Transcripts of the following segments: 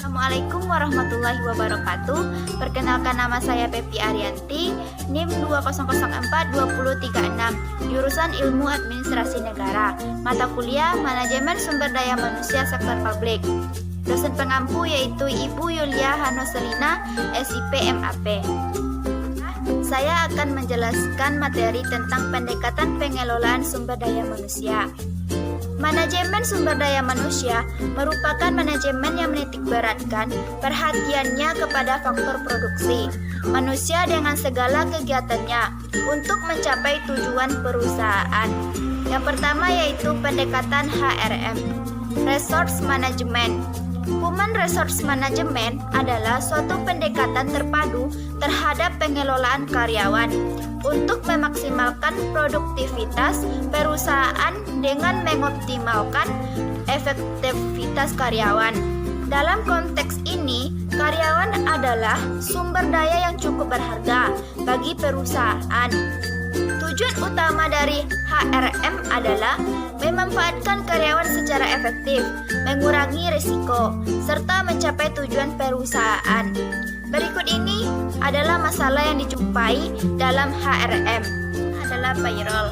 Assalamualaikum warahmatullahi wabarakatuh. Perkenalkan, nama saya Pepi Arianti, NIM 20042036, jurusan Ilmu Administrasi Negara, mata kuliah Manajemen Sumber Daya Manusia Sektor Publik. Dosen pengampu yaitu Ibu Yulia Hanoselina, SIP MAP. Saya akan menjelaskan materi tentang pendekatan pengelolaan sumber daya manusia. Manajemen sumber daya manusia merupakan manajemen yang menitikberatkan perhatiannya kepada faktor produksi manusia dengan segala kegiatannya untuk mencapai tujuan perusahaan. Yang pertama yaitu pendekatan HRM, Resource Management. Human Resource Management adalah suatu pendekatan terpadu terhadap pengelolaan karyawan untuk memaksimalkan produktivitas perusahaan dengan mengoptimalkan efektivitas karyawan. Dalam konteks ini, karyawan adalah sumber daya yang cukup berharga bagi perusahaan. Tujuan utama dari HRM adalah memanfaatkan karyawan secara efektif, mengurangi risiko, serta mencapai tujuan perusahaan. Berikut ini adalah masalah yang dijumpai dalam HRM adalah payroll.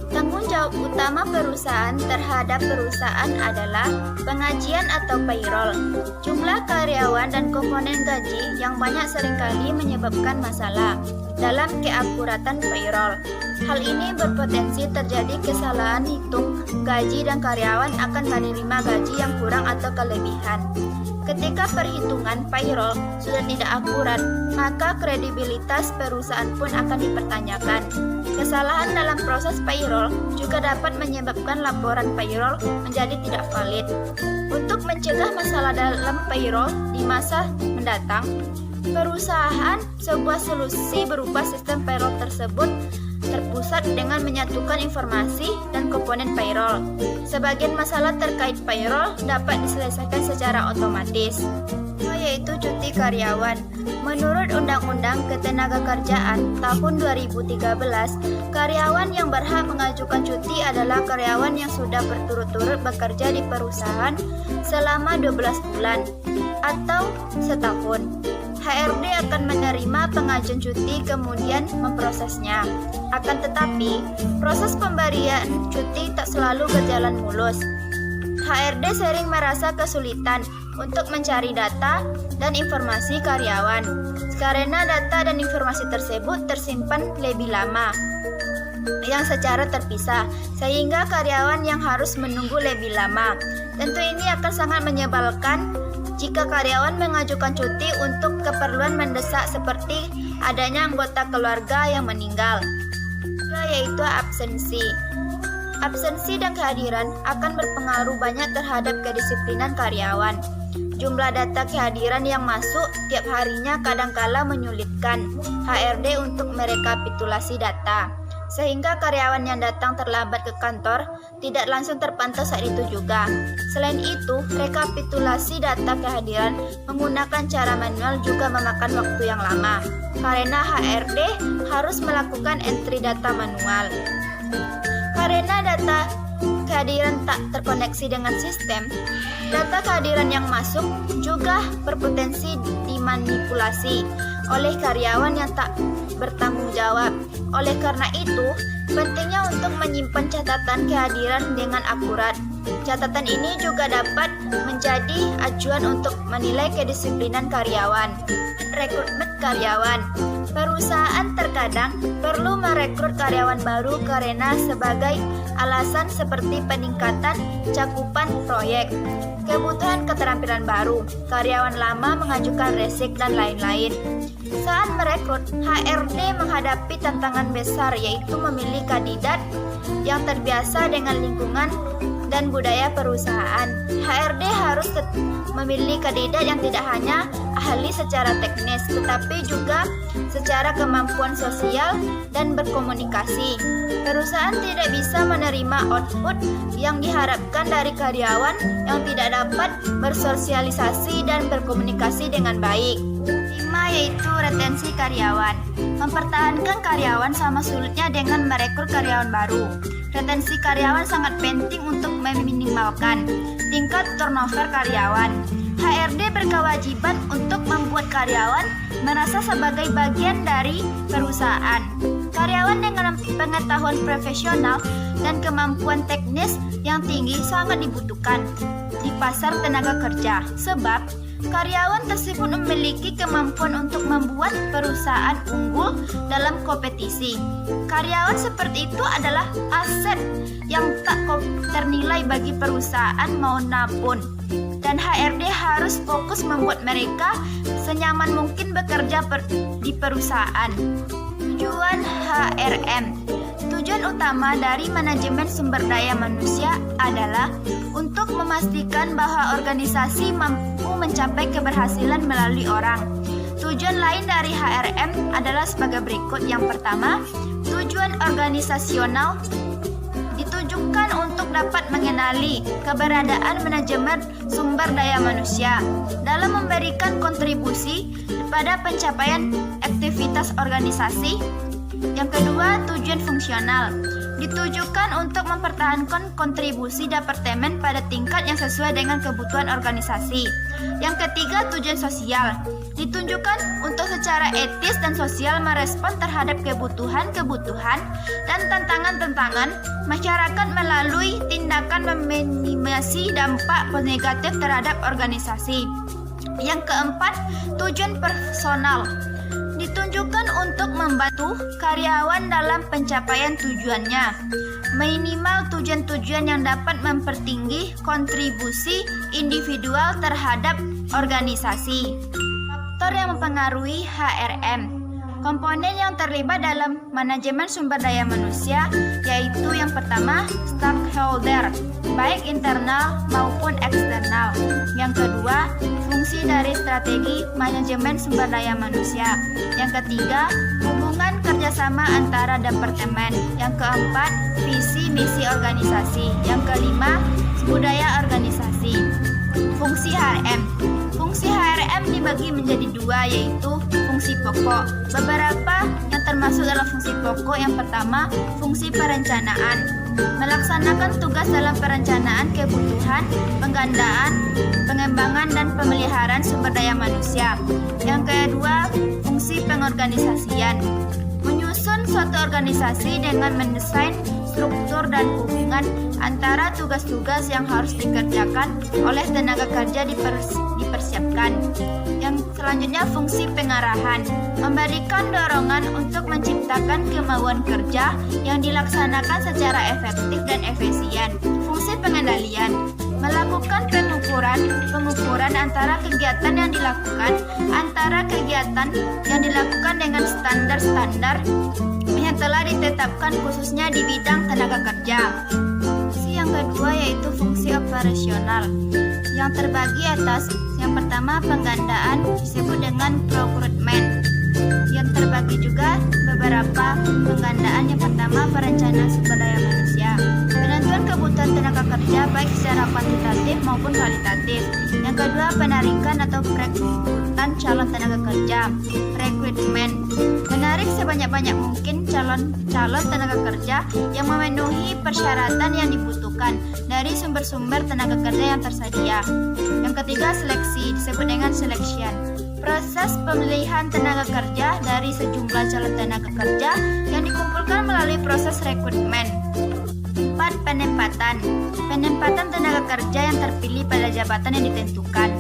Tanggung jawab utama perusahaan terhadap perusahaan adalah pengajian atau payroll. Jumlah karyawan dan komponen gaji yang banyak seringkali menyebabkan masalah dalam keakuratan payroll. Hal ini berpotensi terjadi kesalahan hitung gaji dan karyawan akan menerima gaji yang kurang atau kelebihan. Ketika perhitungan payroll sudah tidak akurat, maka kredibilitas perusahaan pun akan dipertanyakan. Kesalahan dalam proses payroll juga dapat menyebabkan laporan payroll menjadi tidak valid. Untuk mencegah masalah dalam payroll di masa mendatang, perusahaan sebuah solusi berupa sistem payroll tersebut terpusat dengan menyatukan informasi dan komponen payroll. Sebagian masalah terkait payroll dapat diselesaikan secara otomatis, yaitu cuti karyawan. Menurut Undang-Undang Ketenagakerjaan tahun 2013, karyawan yang berhak mengajukan cuti adalah karyawan yang sudah berturut-turut bekerja di perusahaan selama 12 bulan atau setahun. HRD akan menerima pengajuan cuti kemudian memprosesnya. Akan tetapi, proses pemberian cuti tak selalu berjalan mulus. HRD sering merasa kesulitan untuk mencari data dan informasi karyawan, karena data dan informasi tersebut tersimpan lebih lama yang secara terpisah, sehingga karyawan yang harus menunggu lebih lama. Tentu ini akan sangat menyebalkan jika karyawan mengajukan cuti untuk keperluan mendesak seperti adanya anggota keluarga yang meninggal, yaitu absensi. Absensi dan kehadiran akan berpengaruh banyak terhadap kedisiplinan karyawan. Jumlah data kehadiran yang masuk tiap harinya kadangkala menyulitkan HRD untuk merekapitulasi data, sehingga karyawan yang datang terlambat ke kantor tidak langsung terpantau saat itu juga. Selain itu, rekapitulasi data kehadiran menggunakan cara manual juga memakan waktu yang lama, karena HRD harus melakukan entry data manual. Karena data kehadiran tak terkoneksi dengan sistem, data kehadiran yang masuk juga berpotensi dimanipulasi oleh karyawan yang tak bertanggung jawab. Oleh karena itu, pentingnya untuk menyimpan catatan kehadiran dengan akurat. Catatan ini juga dapat menjadi acuan untuk menilai kedisiplinan karyawan. Rekrutmen karyawan. Perusahaan terkadang perlu merekrut karyawan baru karena sebagai alasan seperti peningkatan cakupan proyek, kebutuhan keterampilan baru, karyawan lama mengajukan resik, dan lain-lain. Saat merekrut, HRD menghadapi tantangan besar, yaitu memilih kandidat yang terbiasa dengan lingkungan dan budaya perusahaan. HRD harus memilih kandidat yang tidak hanya ahli secara teknis, tetapi juga secara kemampuan sosial dan berkomunikasi. Perusahaan tidak bisa menerima output yang diharapkan dari karyawan yang tidak dapat bersosialisasi dan berkomunikasi dengan baik. 5 yaitu retensi karyawan. Mempertahankan karyawan sama sulitnya dengan merekrut karyawan baru. Retensi karyawan sangat penting untuk meminimalkan tingkat turnover karyawan. HRD berkewajiban untuk membuat karyawan merasa sebagai bagian dari perusahaan. Karyawan dengan pengetahuan profesional dan kemampuan teknis yang tinggi sangat dibutuhkan di pasar tenaga kerja, sebab karyawan tersebut memiliki kemampuan untuk membuat perusahaan unggul dalam kompetisi. Karyawan seperti itu adalah aset yang tak ternilai bagi perusahaan maupun, dan HRD harus fokus membuat mereka senyaman mungkin bekerja di perusahaan. Tujuan HRM. Tujuan utama dari manajemen sumber daya manusia adalah untuk memastikan bahwa organisasi mampu mencapai keberhasilan melalui orang. Tujuan lain dari HRM adalah sebagai berikut. Yang pertama, tujuan organisasional ditujukan untuk dapat mengenali keberadaan manajemen sumber daya manusia dalam memberikan kontribusi pada pencapaian aktivitas organisasi. Yang kedua, tujuan fungsional ditujukan untuk mempertahankan kontribusi departemen pada tingkat yang sesuai dengan kebutuhan organisasi. Yang ketiga, tujuan sosial ditunjukkan untuk secara etis dan sosial merespon terhadap kebutuhan-kebutuhan dan tantangan-tantangan masyarakat melalui tindakan meminimasi dampak negatif terhadap organisasi. Yang keempat, tujuan personal ditunjukkan untuk membantu karyawan dalam pencapaian tujuannya, minimal tujuan-tujuan yang dapat mempertinggi kontribusi individual terhadap organisasi. Faktor yang mempengaruhi HRM. Komponen yang terlibat dalam manajemen sumber daya manusia yaitu yang pertama, stakeholder, baik internal maupun eksternal. Yang kedua, fungsi dari strategi manajemen sumber daya manusia. Yang ketiga, hubungan kerjasama antara departemen. Yang keempat, visi misi organisasi. Yang kelima, budaya organisasi. Fungsi HRM. Fungsi HRM dibagi menjadi dua, yaitu fungsi pokok. Beberapa yang termasuk dalam fungsi pokok. Yang pertama, fungsi perencanaan, melaksanakan tugas dalam perencanaan kebutuhan, penggandaan, pengembangan, dan pemeliharaan sumber daya manusia. Yang kedua, fungsi pengorganisasian, menyusun suatu organisasi dengan mendesain struktur dan hubungan antara tugas-tugas yang harus dikerjakan oleh tenaga kerja dipersiapkan. Yang selanjutnya, fungsi pengarahan, memberikan dorongan untuk menciptakan kemauan kerja yang dilaksanakan secara efektif dan efisien. Fungsi pengendalian, melakukan pengukuran antara kegiatan yang dilakukan dengan standar-standar yang telah ditetapkan khususnya di bidang tenaga kerja. Fungsi yang kedua yaitu fungsi operasional yang terbagi atas yang pertama penggandaan disebut dengan procurement. Yang terbagi juga beberapa penggandaan. Yang pertama perencanaan sumber daya manusia, penentuan kebutuhan tenaga kerja baik secara kuantitatif maupun kualitatif. Yang kedua penarikan atau perekrutan calon tenaga kerja, recruitment, menarik sebanyak-banyak mungkin calon tenaga kerja yang memenuhi persyaratan yang dibutuhkan dari sumber-sumber tenaga kerja yang tersedia. Yang ketiga seleksi disebut dengan selection, proses pemilihan tenaga kerja dari sejumlah calon tenaga kerja yang dikumpulkan melalui proses rekrutmen. 4. Penempatan tenaga kerja yang terpilih pada jabatan yang ditentukan.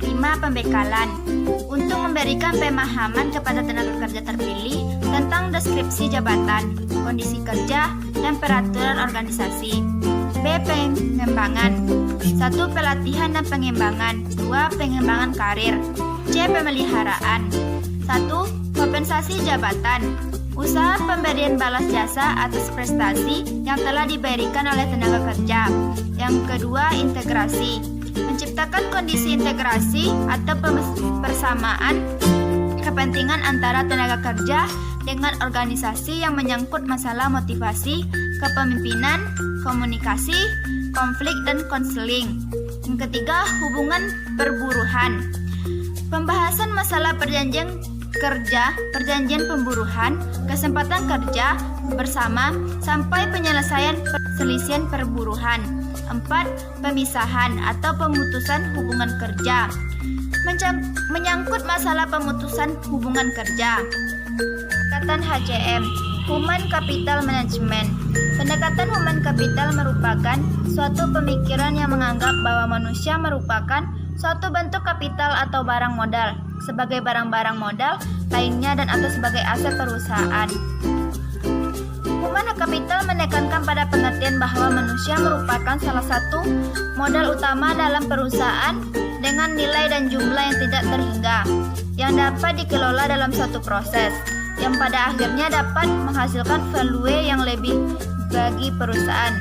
5. Pembekalan, untuk memberikan pemahaman kepada tenaga kerja terpilih tentang deskripsi jabatan, kondisi kerja, dan peraturan organisasi. B. Pengembangan. 1. Pelatihan dan pengembangan. 2. Pengembangan karir. C. Pemeliharaan. 1. Kompensasi jabatan, usaha pemberian balas jasa atas prestasi yang telah diberikan oleh tenaga kerja. Yang kedua, integrasi, menciptakan kondisi integrasi atau persamaan kepentingan antara tenaga kerja dengan organisasi yang menyangkut masalah motivasi, kepemimpinan, komunikasi, konflik, dan konseling. Yang ketiga, hubungan perburuhan, pembahasan masalah perjanjian kerja, perjanjian pemburuhan, kesempatan kerja bersama sampai penyelesaian perselisihan perburuhan. 4. Pemisahan atau pemutusan hubungan kerja, Menyangkut masalah pemutusan hubungan kerja. Pendekatan HCM, Human Capital Management. Pendekatan Human Capital merupakan suatu pemikiran yang menganggap bahwa manusia merupakan suatu bentuk kapital atau barang modal sebagai barang-barang modal lainnya dan atau sebagai aset perusahaan. Human Capital menekankan pada pengertian bahwa manusia merupakan salah satu modal utama dalam perusahaan dengan nilai dan jumlah yang tidak terhingga, yang dapat dikelola dalam suatu proses, yang pada akhirnya dapat menghasilkan value yang lebih bagi perusahaan.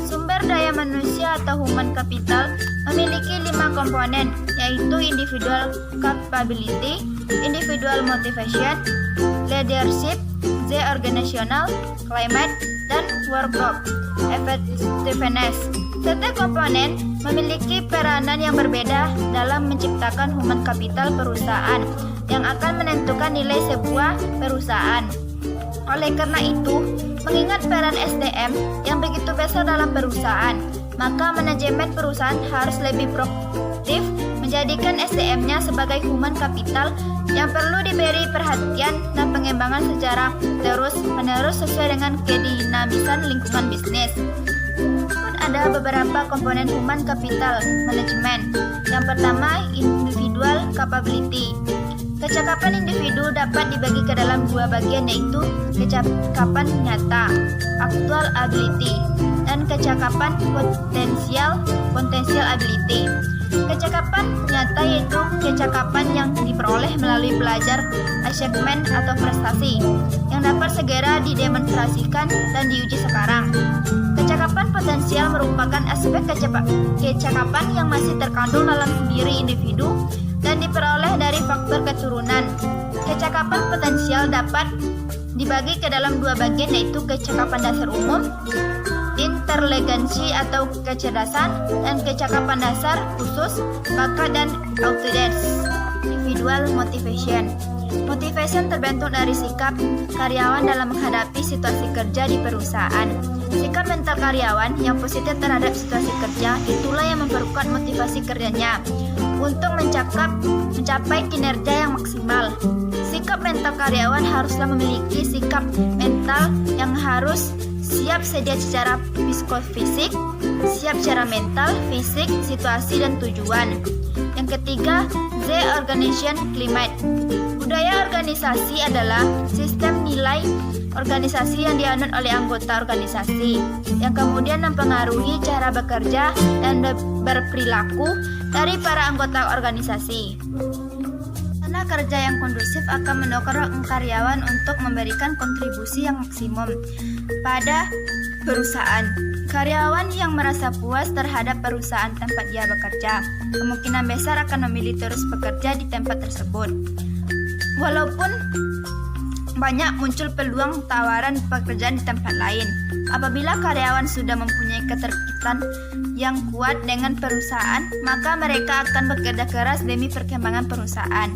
Sumber daya manusia atau human capital memiliki 5 komponen, yaitu individual capability, individual motivation, leadership, organizational, climate, dan workload effectiveness. Setiap komponen memiliki peranan yang berbeda dalam menciptakan human capital perusahaan yang akan menentukan nilai sebuah perusahaan. Oleh karena itu, mengingat peran SDM yang begitu besar dalam perusahaan, maka manajemen perusahaan harus lebih proaktif menjadikan SDM-nya sebagai human capital yang perlu diberi perhatian dan pengembangan secara terus-menerus sesuai dengan kedinamisan lingkungan bisnis. Ada beberapa komponen human capital management. Yang pertama, individual capability. Kecakapan individu dapat dibagi ke dalam 2 bagian, yaitu kecakapan nyata, actual ability, dan kecakapan potential ability. Kecakapan nyata yaitu kecakapan yang diperoleh melalui belajar, achievement atau prestasi yang dapat segera didemonstrasikan dan diuji sekarang. Kecakapan potensial merupakan aspek kecakapan yang masih terkandung dalam diri individu dan diperoleh dari faktor keturunan. Kecakapan potensial dapat dibagi ke dalam 2 bagian, yaitu kecakapan dasar umum, inteligensi atau kecerdasan, dan kecakapan dasar khusus, bakat dan autodidacts. Individual motivation. Motivation terbentuk dari sikap karyawan dalam menghadapi situasi kerja di perusahaan. Sikap mental karyawan yang positif terhadap situasi kerja itulah yang memperkuat motivasi kerjanya untuk mencapai kinerja yang maksimal. Sikap mental karyawan haruslah memiliki sikap mental yang harus siap sedia secara psikofisik, siap secara mental, fisik, situasi, dan tujuan. Yang ketiga, organization climate. Budaya organisasi adalah sistem nilai organisasi yang dianut oleh anggota organisasi, yang kemudian mempengaruhi cara bekerja dan berperilaku dari para anggota organisasi. Karena kerja yang kondusif akan mendorong karyawan untuk memberikan kontribusi yang maksimum pada perusahaan. Karyawan yang merasa puas terhadap perusahaan tempat dia bekerja, kemungkinan besar akan memilih terus bekerja di tempat tersebut. Walaupun banyak muncul peluang tawaran pekerjaan di tempat lain. Apabila karyawan sudah mempunyai keterikatan yang kuat dengan perusahaan, maka mereka akan bekerja keras demi perkembangan perusahaan.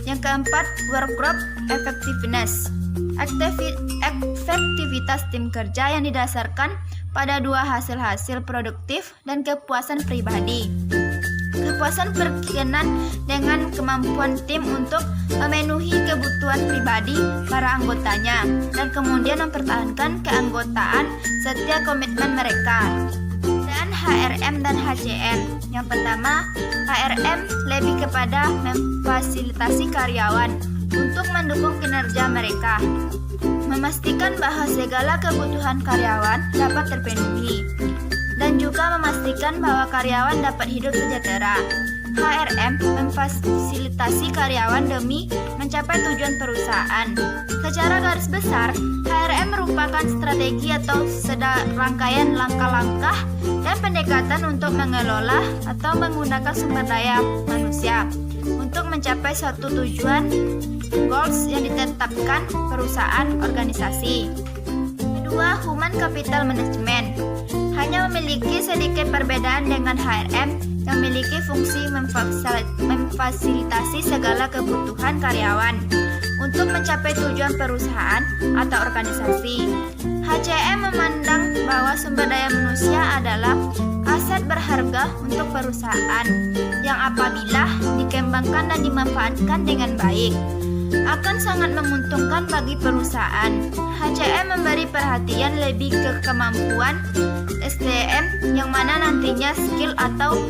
Yang keempat, workload effectiveness. Efektivitas tim kerja yang didasarkan pada 2 hasil produktif dan kepuasan pribadi. Kepuasan berkaitan dengan kemampuan tim untuk memenuhi kebutuhan pribadi para anggotanya dan kemudian mempertahankan keanggotaan setiap komitmen mereka. Dan HRM dan HCM. Yang pertama, HRM lebih kepada memfasilitasi karyawan untuk mendukung kinerja mereka, memastikan bahwa segala kebutuhan karyawan dapat terpenuhi, dan juga memastikan bahwa karyawan dapat hidup sejahtera. HRM memfasilitasi karyawan demi mencapai tujuan perusahaan. Secara garis besar, HRM merupakan strategi atau rangkaian langkah-langkah dan pendekatan untuk mengelola atau menggunakan sumber daya manusia untuk mencapai suatu tujuan goals yang ditetapkan perusahaan organisasi. Kedua, human capital management hanya memiliki sedikit perbedaan dengan HRM yang memiliki fungsi memfasilitasi segala kebutuhan karyawan untuk mencapai tujuan perusahaan atau organisasi. HCM memandang bahwa sumber daya manusia adalah aset berharga untuk perusahaan yang apabila dikembangkan dan dimanfaatkan dengan baik akan sangat menguntungkan bagi perusahaan. HCM memberi perhatian lebih ke kemampuan SDM yang mana nantinya skill atau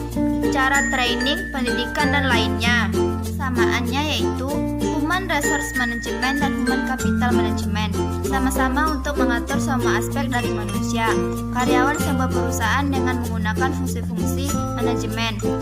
cara training, pendidikan dan lainnya. Samaannya yaitu Human Resource Management dan Human Capital Management, sama-sama untuk mengatur semua aspek dari manusia, karyawan sebuah perusahaan dengan menggunakan fungsi-fungsi manajemen.